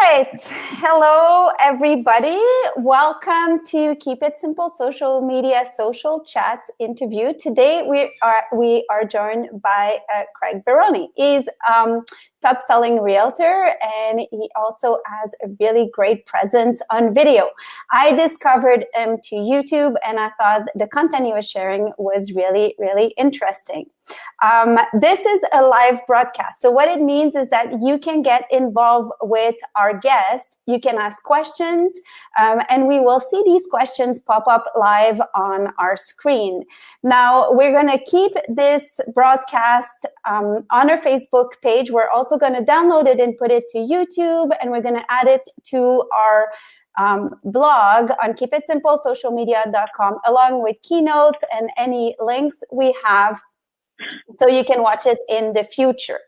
right. Hello, everybody. Welcome to Keep It Simple Social Media Social Chats interview. Today we are joined by Craig Veroni. He's top-selling realtor, and he also has a really great presence on video. I discovered him to YouTube, and I thought the content he was sharing was really, really interesting. This is a live broadcast. So what it means is that you can get involved with our guests. You can ask questions, and we will see these questions pop up live on our screen. Now, we're going to keep this broadcast on our Facebook page. We're also going to download it and put it to YouTube, and we're going to add it to our blog on keepitsimplesocialmedia.com, along with keynotes and any links we have, so you can watch it in the future.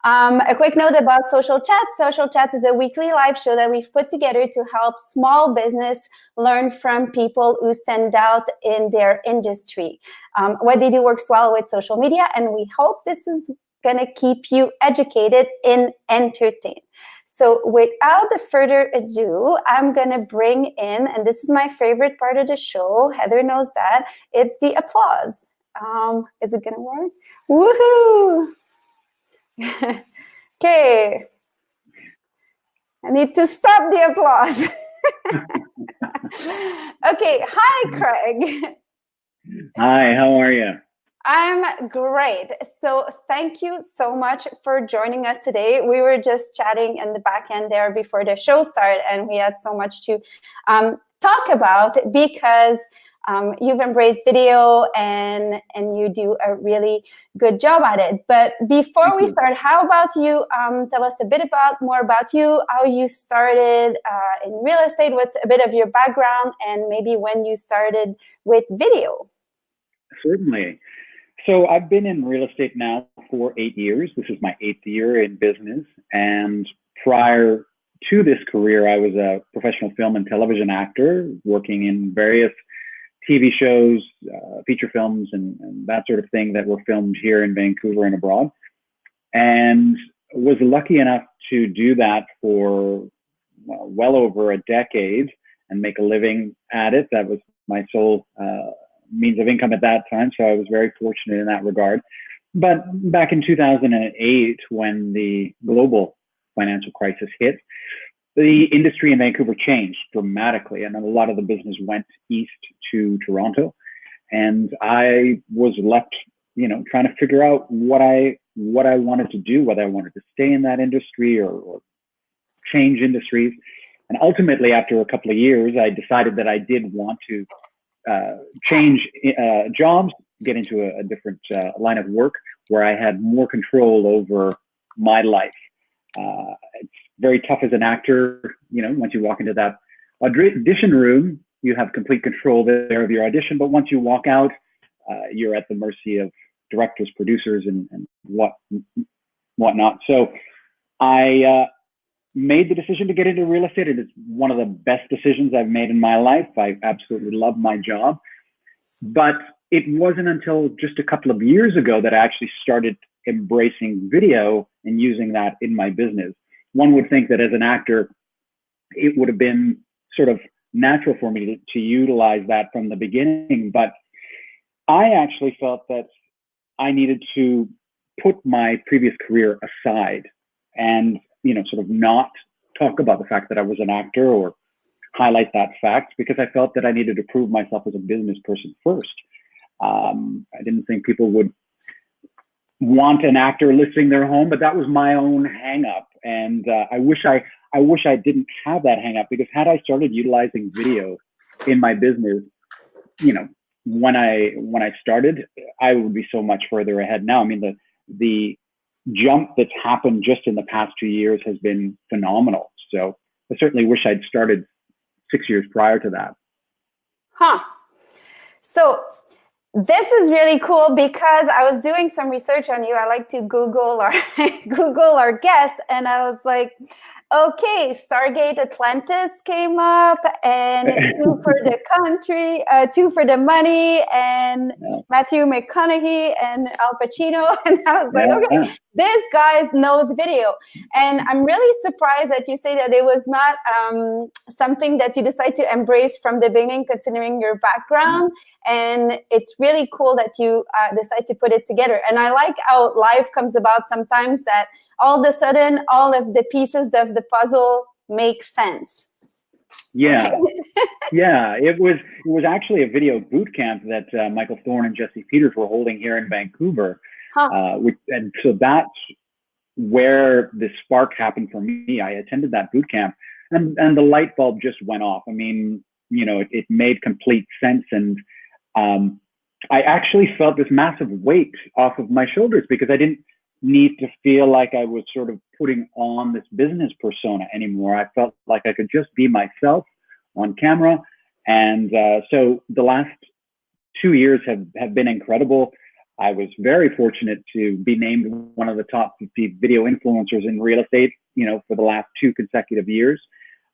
A quick note about Social Chats. Social Chats is a weekly live show that we've put together to help small business learn from people who stand out in their industry. What they do works well with social media, and we hope this is going to keep you educated and entertained. So without further ado, I'm going to bring in, and this is my favorite part of the show, Heather knows that, it's the applause. Is it going to work? Woohoo! Okay. I need to stop the applause. Okay. Hi, Craig. Hi, how are you? I'm great. So thank you so much for joining us today. We were just chatting in the back end there before the show started, and we had so much to talk about because you've embraced video and you do a really good job at it. But before we start, how about you tell us a bit more about you, how you started in real estate, what's a bit of your background, and maybe when you started with video? Certainly. So I've been in real estate now for 8 years. This is my 8th year in business. And prior to this career, I was a professional film and television actor working in various TV shows, feature films, and that sort of thing that were filmed here in Vancouver and abroad. And was lucky enough to do that for well over a decade and make a living at it. That was my sole means of income at that time, so I was very fortunate in that regard. But back in 2008, when the global financial crisis hit, the industry in Vancouver changed dramatically, and a lot of the business went east to Toronto. And I was left, trying to figure out what I wanted to do, whether I wanted to stay in that industry or change industries. And ultimately, after a couple of years, I decided that I did want to change jobs, get into a different line of work where I had more control over my life. It's very tough as an actor, once you walk into that audition room, you have complete control there of your audition. But once you walk out, you're at the mercy of directors, producers, and whatnot. So I made the decision to get into real estate. It is one of the best decisions I've made in my life. I absolutely love my job. But it wasn't until just a couple of years ago that I actually started embracing video and using that in my business. One would think that as an actor, it would have been sort of natural for me to utilize that from the beginning. But I actually felt that I needed to put my previous career aside and, sort of not talk about the fact that I was an actor or highlight that fact, because I felt that I needed to prove myself as a business person first. I didn't think people would want an actor listing their home, but that was my own hang up. And I wish I didn't have that hang up, because had I started utilizing video in my business, when I started, I would be so much further ahead now. I mean, the jump that's happened just in the past 2 years has been phenomenal. So I certainly wish I'd started 6 years prior to that. So this is really cool, because I was doing some research on you. I like to Google our guest, and I was like, Okay, Stargate Atlantis came up, and Two for the Country, Two for the Money, and Matthew McConaughey and Al Pacino. And I was like, okay, this guy knows video. And I'm really surprised that you say that it was not something that you decide to embrace from the beginning, considering your background. And it's really cool that you decide to put it together. And I like how life comes about sometimes, that all of a sudden, all of the pieces of the puzzle make sense. Yeah, yeah. It was actually a video boot camp that Michael Thorne and Jesse Peters were holding here in Vancouver, and so that's where the spark happened for me. I attended that boot camp, and the light bulb just went off. I mean, you know, it made complete sense, and I actually felt this massive weight off of my shoulders because I didn't need to feel like I was sort of putting on this business persona anymore. I felt like I could just be myself on camera. And so the last 2 years have been incredible. I was very fortunate to be named one of the top 50 video influencers in real estate, you know, for the last 2 consecutive years.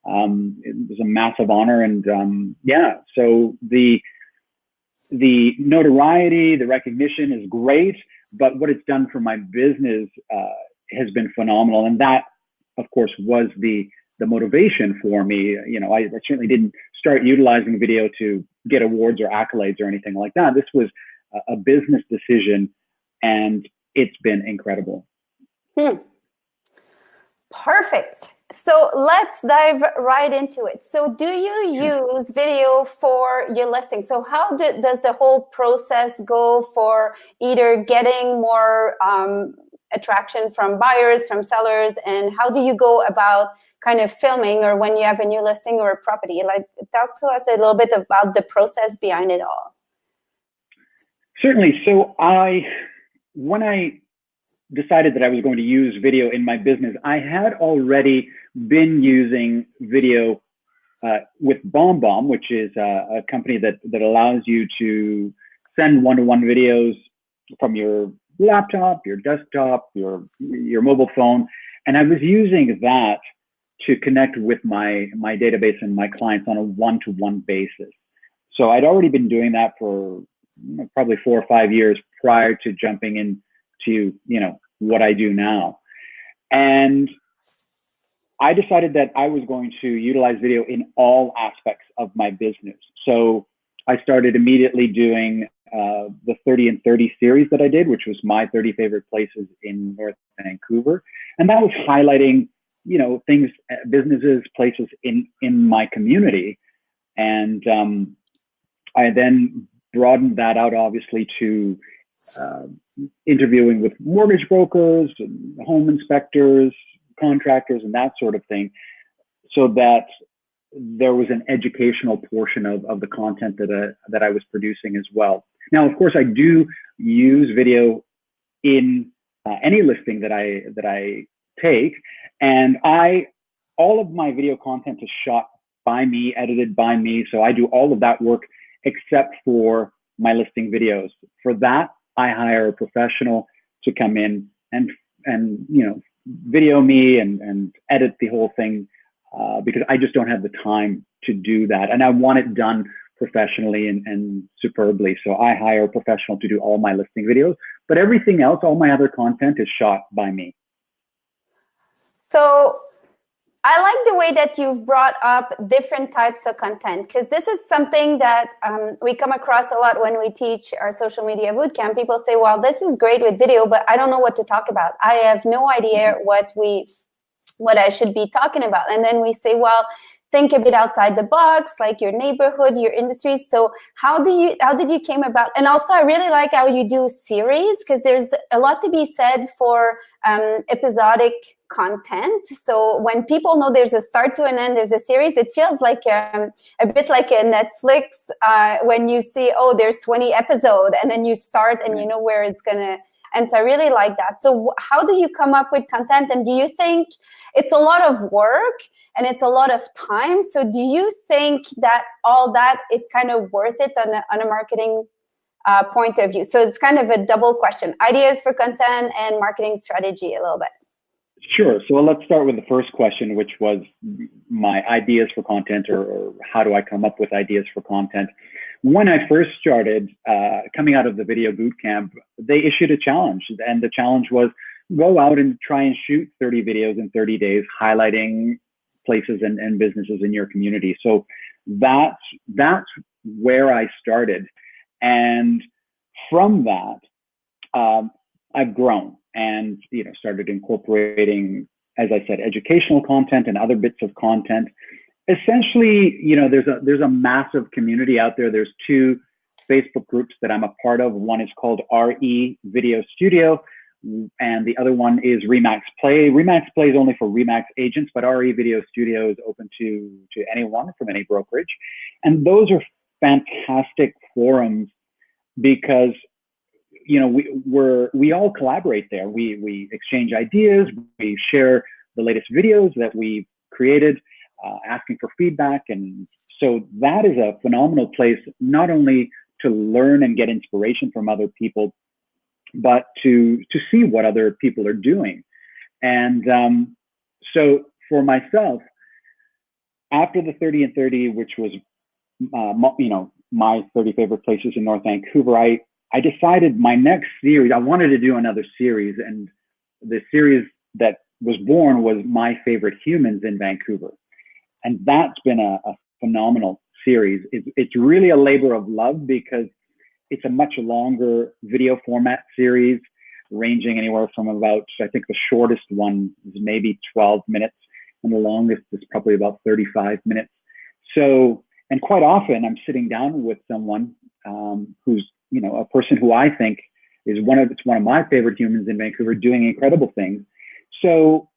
It was a massive honor. And yeah, so the notoriety, the recognition is great, but what it's done for my business has been phenomenal. And that, of course, was the motivation for me. You know, I certainly didn't start utilizing video to get awards or accolades or anything like that. This was a business decision, and it's been incredible. Perfect. So let's dive right into it. So do you use video for your listing? So how does the whole process go for either getting more attraction from buyers, from sellers, and how do you go about kind of filming, or when you have a new listing or a property? Like, talk to us a little bit about the process behind it all. Certainly. So when I decided that I was going to use video in my business, I had already been using video with BombBomb, which is a company that allows you to send one-to-one videos from your laptop, your desktop, your mobile phone. And I was using that to connect with my database and my clients on a one-to-one basis. So I'd already been doing that for probably 4 or 5 years prior to jumping into, you know, what I do now. And I decided that I was going to utilize video in all aspects of my business. So I started immediately doing the 30 and 30 series that I did, which was my 30 favorite places in North Vancouver. And that was highlighting, you know, things, businesses, places in my community. And I then broadened that out, obviously, to interviewing with mortgage brokers, and home inspectors, contractors, and that sort of thing, so that there was an educational portion of the content that I was producing as well. Now, of course, I do use video in any listing that I take, and all of my video content is shot by me, edited by me, so I do all of that work except for my listing videos. For that, I hire a professional to come in and you know, video me and edit the whole thing because I just don't have the time to do that, and I want it done professionally and superbly. So I hire a professional to do all my listing videos, but everything else, all my other content, is shot by me. So I like the way that you've brought up different types of content, because this is something that we come across a lot when we teach our social media bootcamp. People say, well, this is great with video, but I don't know what to talk about. I have no idea what I should be talking about. And then we say, well, think a bit outside the box, like your neighborhood, your industry. So how did you came about? And also, I really like how you do series, because there's a lot to be said for episodic content. So when people know there's a start to an end, there's a series, it feels like a bit like a Netflix when you see, oh, there's 20 episodes, and then you start and you know where it's going to. And so I really like that. So how do you come up with content? And do you think it's a lot of work and it's a lot of time? So do you think that all that is kind of worth it on a marketing point of view? So it's kind of a double question: ideas for content and marketing strategy a little bit. Sure. So let's start with the first question, which was my ideas for content, or how do I come up with ideas for content. When I first started coming out of the video boot camp, they issued a challenge, and the challenge was go out and try and shoot 30 videos in 30 days, highlighting places and businesses in your community. So that's where I started. And from that, I've grown and started incorporating, as I said, educational content and other bits of content. Essentially, there's a massive community out there. There's two Facebook groups that I'm a part of. One is called RE Video Studio, and the other one is Remax Play. Remax Play is only for Remax agents, but RE Video Studio is open to anyone from any brokerage. And those are fantastic forums because we all collaborate there. We exchange ideas, we share the latest videos that we've created, asking for feedback. And so that is a phenomenal place, not only to learn and get inspiration from other people, but to see what other people are doing. And so for myself, after the 30 and 30, which was my 30 favorite places in North Vancouver, I decided my next series, I wanted to do another series, and the series that was born was My Favorite Humans in Vancouver. And that's been a phenomenal series. It's really a labor of love because it's a much longer video format series, ranging anywhere from about, I think the shortest one is maybe 12 minutes, and the longest is probably about 35 minutes. So, and quite often I'm sitting down with someone who's a person who I think is one of my favorite humans in Vancouver, doing incredible things. So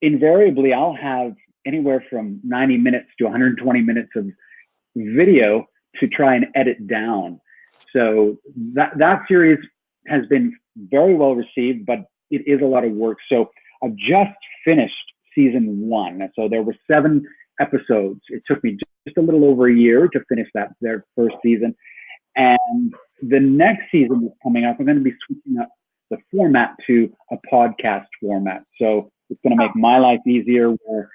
invariably, I'll have anywhere from 90 minutes to 120 minutes of video to try and edit down. So that series has been very well received, but it is a lot of work. So I've just finished season 1. So there were 7 episodes. It took me just a little over a year to finish their first season. And the next season that's coming up, I'm going to be switching up the format to a podcast format. So it's going to make my life easier where,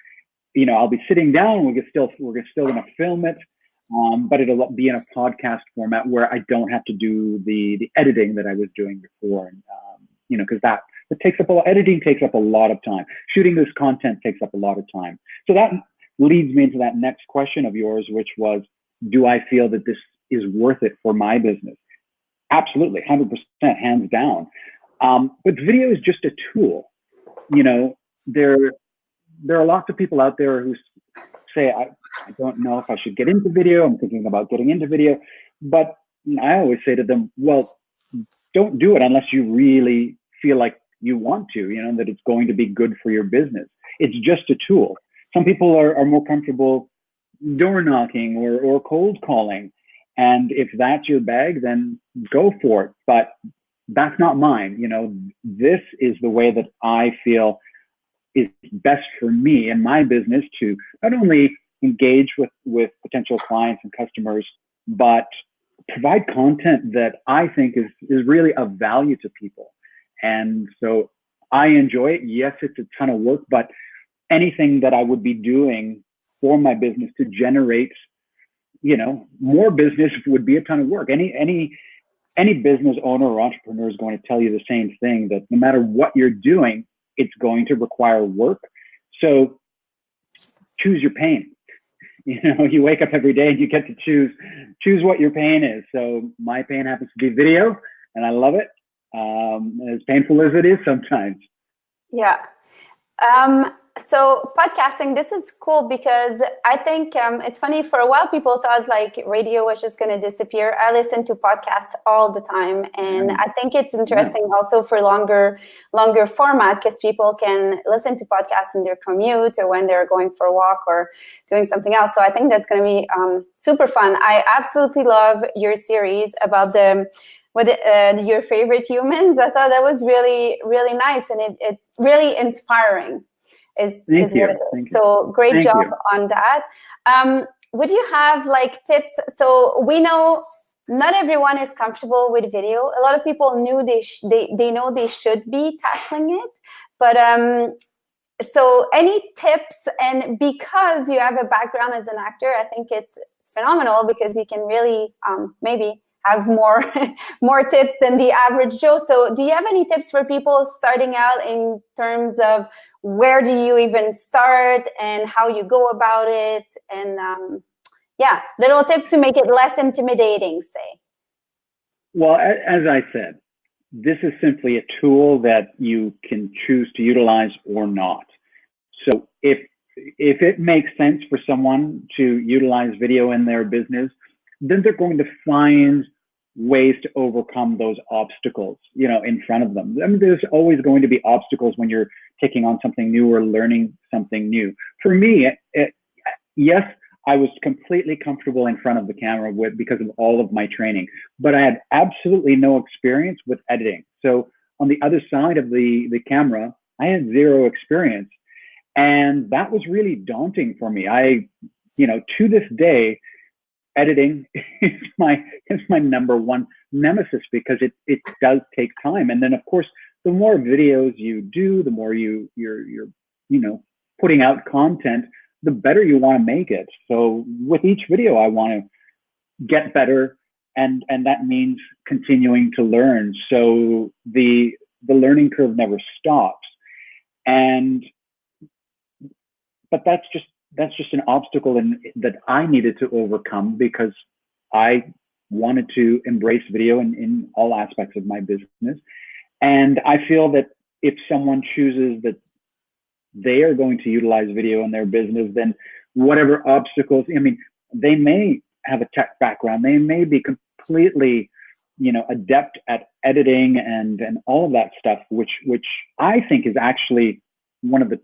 I'll be sitting down, we're still going to film it, but it'll be in a podcast format where I don't have to do the editing that I was doing before. And, because editing takes up a lot of time. Shooting this content takes up a lot of time. So that leads me into that next question of yours, which was, do I feel that this is worth it for my business? Absolutely, 100%, hands down. But video is just a tool. There are lots of people out there who say, I don't know if I should get into video. I'm thinking about getting into video. But I always say to them, well, don't do it unless you really feel like you want to, that it's going to be good for your business. It's just a tool. Some people are more comfortable door knocking or cold calling. And if that's your bag, then go for it. But that's not mine. This is the way that I feel is best for me and my business to not only engage with potential clients and customers, but provide content that I think is really of value to people. And so I enjoy it. Yes, it's a ton of work, but anything that I would be doing for my business to generate more business would be a ton of work. Any business owner or entrepreneur is going to tell you the same thing, that no matter what you're doing, it's going to require work. So choose your pain. You wake up every day and you get to choose what your pain is. So my pain happens to be video, and I love it, as painful as it is sometimes. Yeah. So podcasting, this is cool because I think it's funny. For a while, people thought like radio was just going to disappear. I listen to podcasts all the time, and I think it's interesting also for longer format because people can listen to podcasts in their commute or when they're going for a walk or doing something else. So I think that's going to be super fun. I absolutely love your series about your favorite humans. I thought that was really, really nice, and it really inspiring. Thank you. So great job on that. Would you have like tips? So we know not everyone is comfortable with video. A lot of people knew they know they should be tackling it, but so any tips, and because you have a background as an actor, I think it's phenomenal, because you can really maybe have more more tips than the average Joe. So do you have any tips for people starting out in terms of where do you even start and how you go about it? And yeah, little tips to make it less intimidating, say. Well, as I said, this is simply a tool that you can choose to utilize or not. So if it makes sense for someone to utilize video in their business, then they're going to find ways to overcome those obstacles, in front of them. I mean, there's always going to be obstacles when you're taking on something new or learning something new. For me, yes, I was completely comfortable in front of the camera because of all of my training, but I had absolutely no experience with editing. So on the other side of the camera, I had zero experience. And that was really daunting for me. To this day, editing is my number one nemesis, because it does take time. And then of course, the more videos you do, the more you're putting out content, the better you want to make it. So with each video, I want to get better, and that means continuing to learn. So the learning curve never stops. But that's just an obstacle that I needed to overcome, because I wanted to embrace video in all aspects of my business. And I feel that if someone chooses that they are going to utilize video in their business, then whatever obstacles, they may have a tech background, they may be completely, adept at editing and all of that stuff, which I think is actually one of the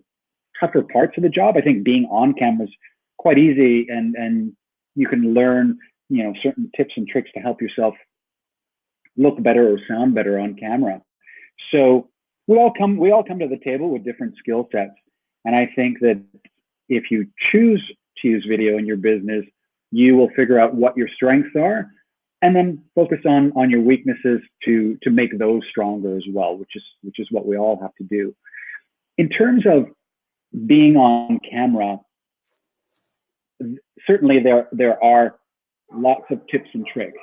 tougher parts of the job. I think being on camera is quite easy, and you can learn, certain tips and tricks to help yourself look better or sound better on camera. So we all come to the table with different skill sets. And I think that if you choose to use video in your business, you will figure out what your strengths are, and then focus on your weaknesses to make those stronger as well, which is what we all have to do. In terms of being on camera, certainly there are lots of tips and tricks.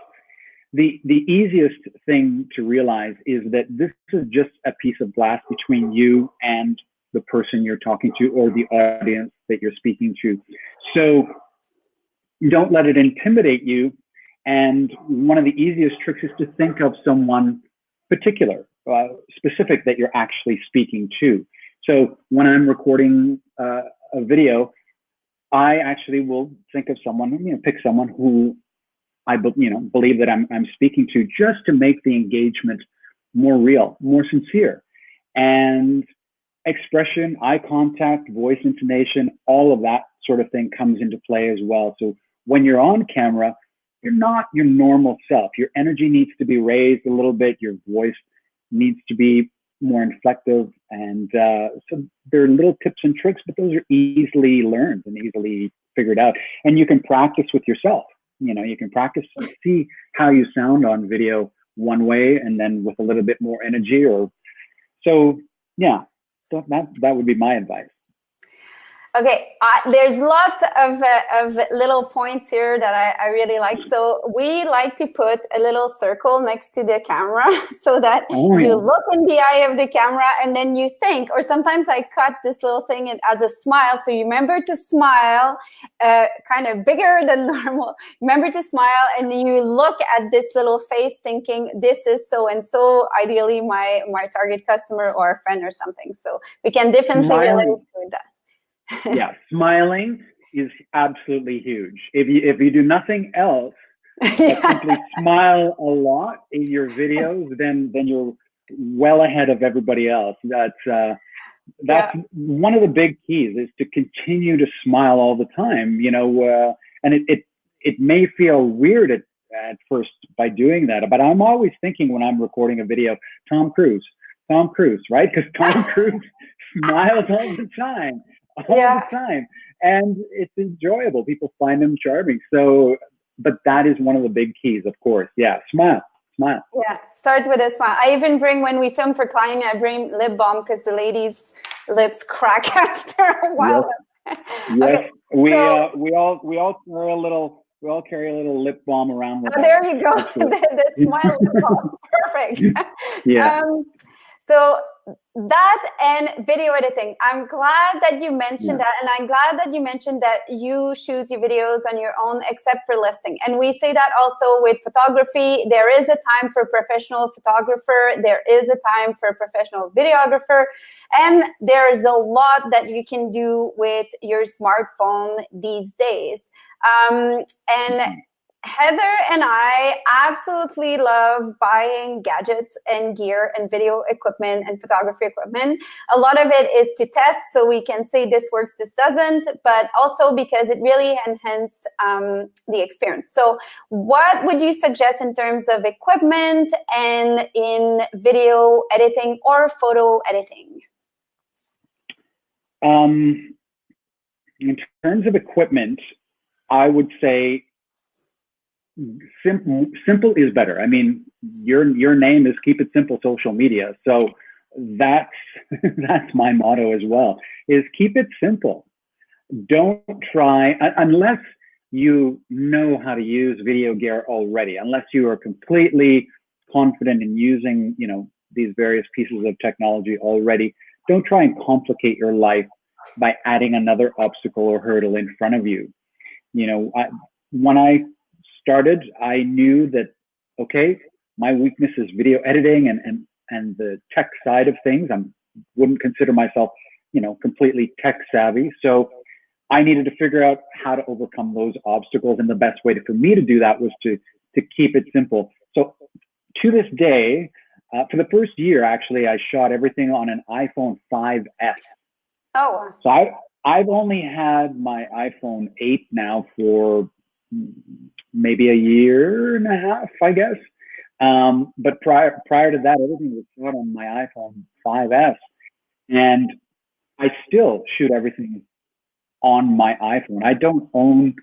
The easiest thing to realize is that this is just a piece of glass between you and the person you're talking to, or the audience that you're speaking to. So don't let it intimidate you. And one of the easiest tricks is to think of someone particular, specific, that you're actually speaking to. So when I'm recording a video, I actually will think of someone, pick someone who I believe that I'm speaking to, just to make the engagement more real, more sincere. And expression, eye contact, voice intonation, all of that sort of thing comes into play as well. So when you're on camera, you're not your normal self. Your energy needs to be raised a little bit. Your voice needs to be more inflective. And so there are little tips and tricks, but those are easily learned and easily figured out. And you can practice with yourself. You can practice and see how you sound on video one way, and then with a little bit more energy. So that would be my advice. Okay, there's lots of little points here that I really like. So we like to put a little circle next to the camera so that you look in the eye of the camera and then you think, or sometimes I cut this little thing as a smile. So you remember to smile, kind of bigger than normal. Remember to smile, and then you look at this little face thinking, this is so-and-so, ideally my target customer or a friend or something. So we can definitely relate to that. Yeah, smiling is absolutely huge. If you do nothing else but simply smile a lot in your videos, then you're well ahead of everybody else. That's one of the big keys, is to continue to smile all the time. And it may feel weird at first by doing that, but I'm always thinking when I'm recording a video, Tom Cruise, right? Because Tom Cruise smiles all the time. All the time, and it's enjoyable. People find him charming. So, but that is one of the big keys, of course. Yeah, smile. Yeah, start with a smile. I even bring, when we film for client, I bring lip balm, because the ladies lips crack after a while. Yes. Okay, We so, we all carry a little lip balm around with us. there you go. The smile lip balm. Perfect. Yeah. So that and video editing, I'm glad that you mentioned that, and I'm glad that you mentioned that you shoot your videos on your own except for listing. And we say that also with photography. There is a time for professional photographer, there is a time for professional videographer, and there's a lot that you can do with your smartphone these days. And Heather and I absolutely love buying gadgets and gear and video equipment and photography equipment. A lot of it is to test so we can say this works, this doesn't, but also because it really enhances the experience. So what would you suggest in terms of equipment and in video editing or photo editing? In terms of equipment, I would say simple is better. I mean, your name is Keep It Simple Social Media, so that's my motto as well. Is keep it simple. Don't try unless you know how to use video gear already. Unless you are completely confident in using these various pieces of technology already. Don't try and complicate your life by adding another obstacle or hurdle in front of you. When I started, I knew that, okay, my weakness is video editing and the tech side of things. I wouldn't consider myself, completely tech savvy. So I needed to figure out how to overcome those obstacles. And the best way for me to do that was to keep it simple. So to this day, for the first year, actually, I shot everything on an iPhone 5S. Oh. So I've only had my iPhone 8 now for maybe a year and a half, I guess. But prior to that, everything was shot on my iPhone 5S, and I still shoot everything on my iPhone. I don't own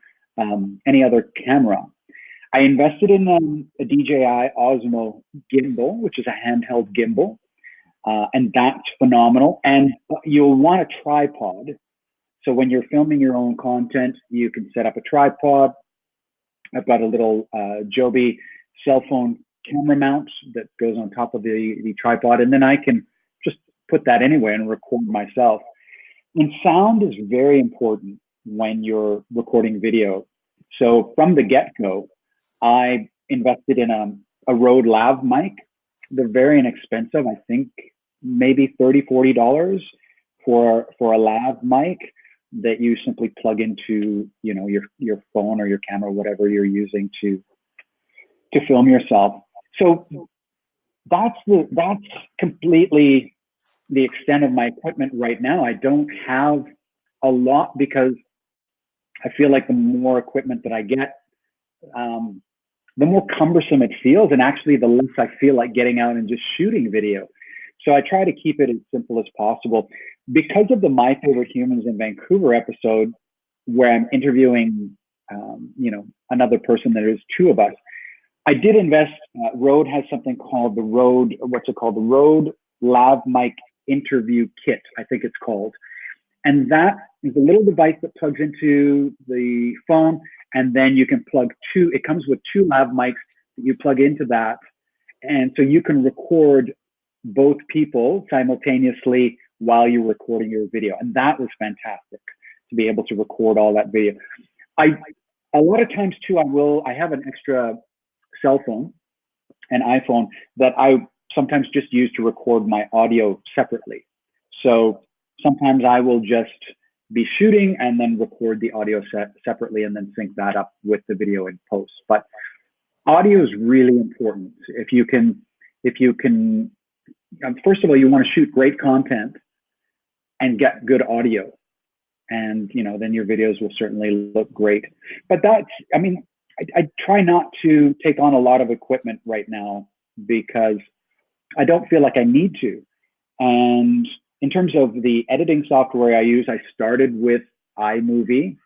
any other camera. I invested in a DJI Osmo gimbal, which is a handheld gimbal, and that's phenomenal. And you'll want a tripod. So when you're filming your own content, you can set up a tripod. I've got a little Joby cell phone camera mount that goes on top of the tripod, and then I can just put that anywhere and record myself. And sound is very important when you're recording video. So from the get-go, I invested in a Rode lav mic. They're very inexpensive. I think maybe $30–40 for a lav mic that you simply plug into your phone or your camera, whatever you're using to film yourself. So that's completely the extent of my equipment right now. I don't have a lot because I feel like the more equipment that I get, the more cumbersome it feels, and actually the less I feel like getting out and just shooting video. So I try to keep it as simple as possible. Because of the My Favorite Humans in Vancouver episode, where I'm interviewing, another person, there is two of us, I did invest. Rode has something called the Rode Lav Mic Interview Kit, I think it's called. And that is a little device that plugs into the phone, and then you can plug it comes with two lav mics that you plug into that. And so you can record both people simultaneously while you're recording your video. And that was fantastic to be able to record all that video. A lot of times too, I have an extra cell phone, an iPhone, that I sometimes just use to record my audio separately. So sometimes I will just be shooting and then record the audio separately and then sync that up with the video in post. But audio is really important. If you can, first of all, you want to shoot great content and get good audio, and then your videos will certainly look great. But I try not to take on a lot of equipment right now because I don't feel like I need to. And in terms of the editing software I use, I started with iMovie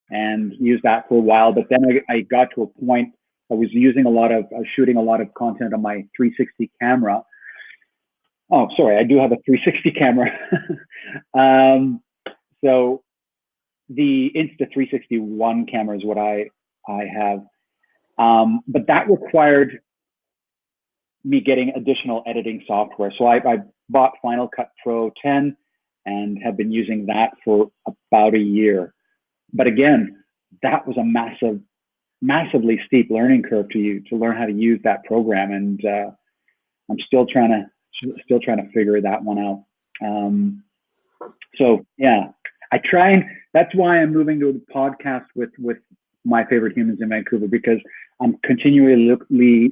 and used that for a while, but then I got to a point I was shooting a lot of content on my 360 camera. Oh, sorry, I do have a 360 camera. So the Insta360 camera is what I have. But that required me getting additional editing software. So I bought Final Cut Pro 10 and have been using that for about a year. But again, that was a massively steep learning curve to learn how to use that program. And I'm still trying to figure that one out. So yeah, I try, and that's why I'm moving to a podcast with my favorite humans in Vancouver, because I'm continually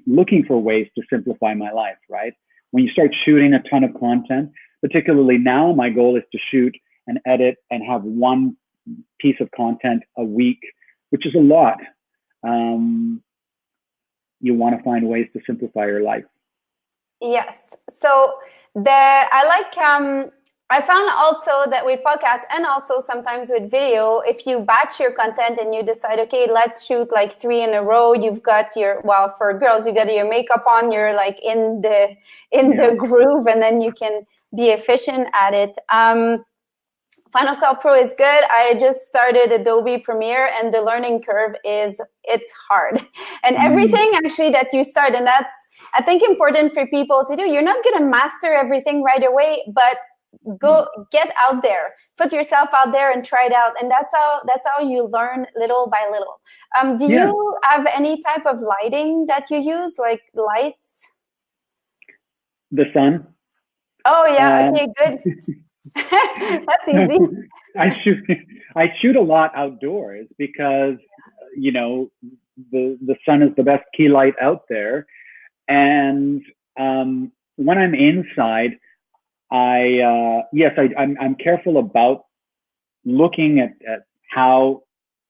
looking for ways to simplify my life, right? When you start shooting a ton of content, particularly now, my goal is to shoot and edit and have one piece of content a week, which is a lot. You want to find ways to simplify your life. Yes. So I found also that with podcasts and also sometimes with video, if you batch your content and you decide, okay, let's shoot like 3 in a row, you've got for girls, you got your makeup on, you're like in the groove, and then you can be efficient at it. Final Cut Pro is good. I just started Adobe Premiere, and the learning curve it's hard. And everything actually that you start, and that's, I think, important for people to do. You're not going to master everything right away, but go get out there, put yourself out there and try it out. And that's how you learn little by little. Do you have any type of lighting that you use, like lights? The sun. Oh yeah. Okay, good. That's easy. I shoot a lot outdoors because, the sun is the best key light out there. And when I'm inside, I'm careful about looking at how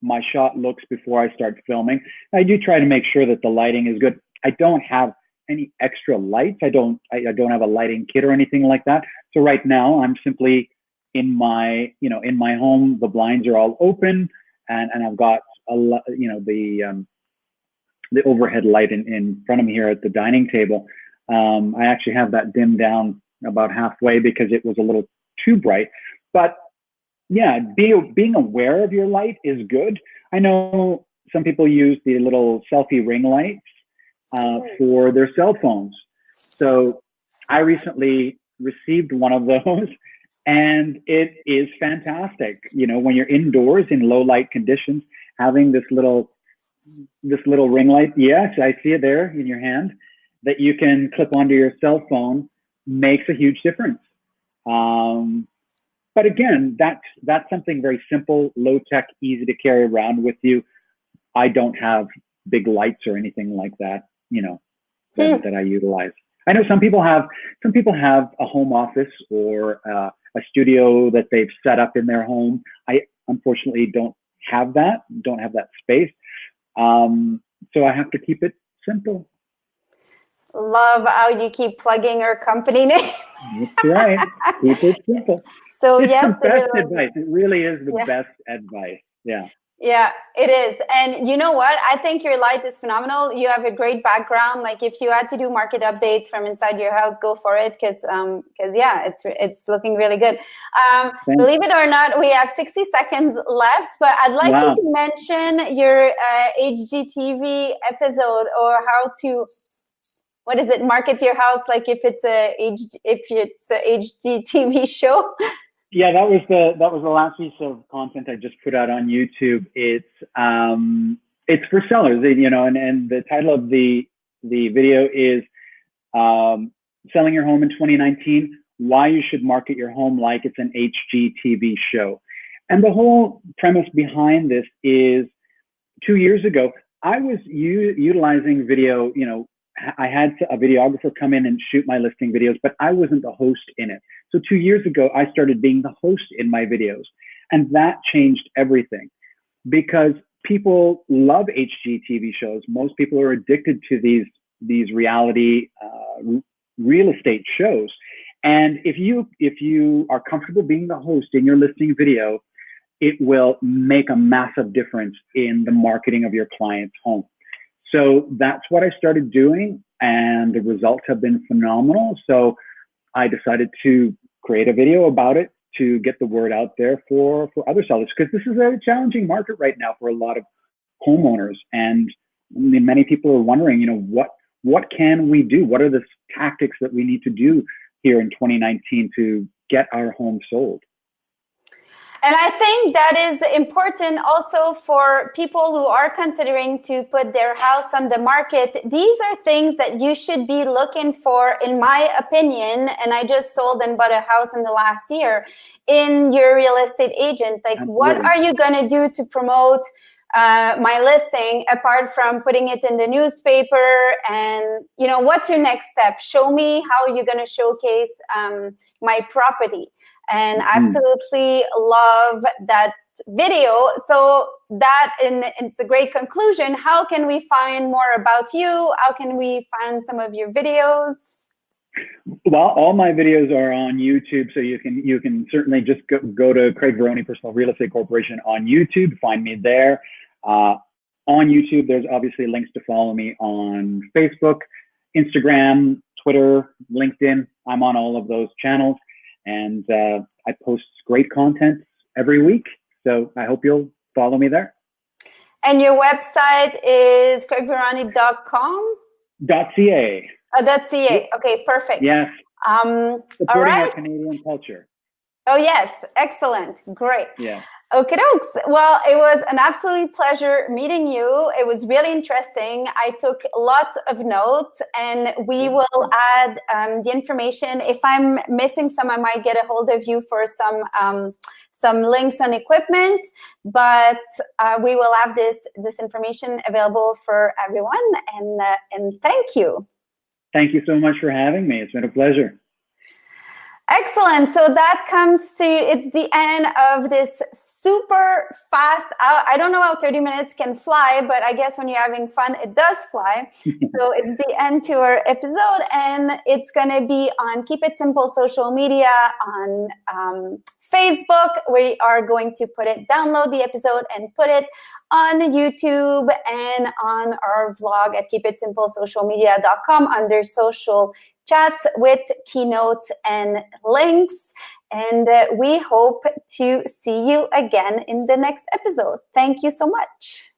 my shot looks before I start filming. I do try to make sure that the lighting is good. I don't have any extra lights. I don't have a lighting kit or anything like that. So right now I'm simply in my home. The blinds are all open, and I've got the overhead light in front of me here at the dining table. I actually have that dimmed down about halfway because it was a little too bright. But yeah, being aware of your light is good. I know some people use the little selfie ring lights for their cell phones. So I recently received one of those, and it is fantastic. When you're indoors in low light conditions, having this little ring light, yes, I see it there in your hand, that you can clip onto your cell phone, makes a huge difference. But again, that's something very simple, low tech, easy to carry around with you. I don't have big lights or anything like that, that I utilize. I know some people have a home office or a studio that they've set up in their home. I unfortunately don't have that space. So I have to keep it simple. Love how you keep plugging our company name. That's right. Keep it simple. So it's the best advice. It really is the best advice. Yeah. Yeah, it is. And you know what? I think your light is phenomenal. You have a great background. Like if you had to do market updates from inside your house, go for it. Because it's looking really good. Believe it or not, we have 60 seconds left, but I'd like you to mention your HGTV episode, or how to, what is it, market your house, like if it's a HGTV show. Yeah, that was the last piece of content I just put out on YouTube. It's for sellers, and the title of the video is Selling Your Home in 2019, Why You Should Market Your Home Like It's an HGTV Show. And the whole premise behind this is 2 years ago, I was utilizing video, I had a videographer come in and shoot my listing videos, but I wasn't the host in it. So 2 years ago, I started being the host in my videos. And that changed everything, because people love HGTV shows. Most people are addicted to these reality real estate shows. And if you are comfortable being the host in your listing video, it will make a massive difference in the marketing of your client's home. So that's what I started doing, and the results have been phenomenal. So I decided to create a video about it to get the word out there for other sellers, because this is a challenging market right now for a lot of homeowners. And I mean, many people are wondering, you know, what can we do? What are the tactics that we need to do here in 2019 to get our home sold? And I think that is important also for people who are considering to put their house on the market. These are things that you should be looking for, in my opinion. And I just sold and bought a house in the last year, in your real estate agent. Like, Absolutely. what are you going to do to promote my listing, apart from putting it in the newspaper? And, you know, what's your next step? Show me how you're going to showcase my property. And absolutely love that video. So that, it's a great conclusion. How can we find more about you? How can we find some of your videos? Well, all my videos are on YouTube, so you can certainly just go to Craig Veroni Personal Real Estate Corporation on YouTube. Find me there. On YouTube, there's obviously links to follow me on Facebook, Instagram, Twitter, LinkedIn. I'm on all of those channels. And I post great content every week. So I hope you'll follow me there. And your website is craigveroni.com? .ca. .ca. Okay, perfect. Yes. All Supporting right. our Canadian culture. Oh, yes. Excellent. Great. Yeah. Okay, dokes. Well, it was an absolute pleasure meeting you. It was really interesting. I took lots of notes, and we will add the information. If I'm missing some, I might get a hold of you for some links on equipment, but we will have this information available for everyone. And thank you. Thank you so much for having me. It's been a pleasure. Excellent. So that comes to, it's the end of this super fast. I don't know how 30 minutes can fly, but I guess when you're having fun, it does fly. So it's the end to our episode, and it's going to be on Keep It Simple social media, on Facebook. We are going to download the episode and put it on YouTube and on our vlog at keepitsimplesocialmedia.com under social chats with keynotes and links. And we hope to see you again in the next episode. Thank you so much.